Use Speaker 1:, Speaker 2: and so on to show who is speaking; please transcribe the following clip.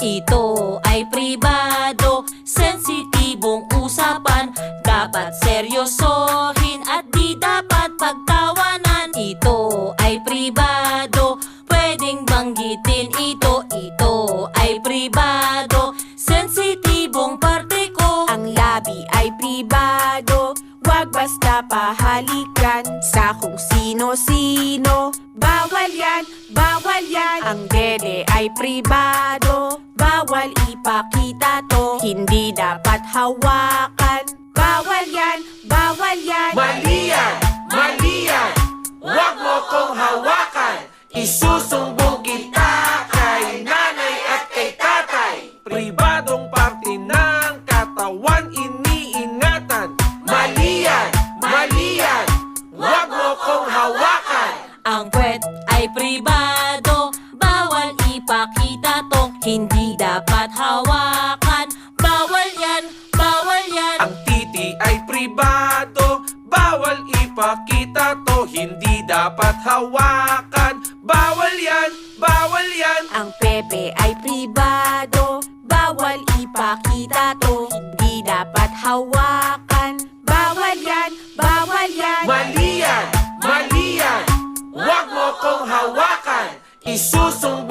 Speaker 1: Ito ay pribado, sensitibong usapan. Dapat seryosohin at di dapat pagtawanan. Ito ay pribado, pwedeng banggitin ito. Ito ay pribado, sensitibong parte ko.
Speaker 2: Ang labi ay pribado, wag basta pahalikan sa kung sino-sino. Bawal yan, bawal yan. Ang dede ay pribado, bawal ipakita to. Hindi dapat hawakan. Bawal yan, bawal yan.
Speaker 3: Mali yan, mali yan. Huwag mo kong hawakan. Isusumbong kita kay nanay at kay tatay. Pribadong parte ng katawan iniingatan. Mali yan, mali yan. Huwag mo kong hawakan.
Speaker 1: Ang puwet ay pribado, bawal ipakita to. Hindi dapat hawakan. Bawal yan, bawal yan.
Speaker 3: Ang titi ay pribado, bawal ipakita to. Hindi dapat hawakan. Bawal yan, bawal yan.
Speaker 2: Ang pepe ay pribado, bawal ipakita to. Hindi dapat hawakan. Bawal yan, bawal yan.
Speaker 3: Mali yan, mali yan. Huwag mo kong hawakan. Isusumbong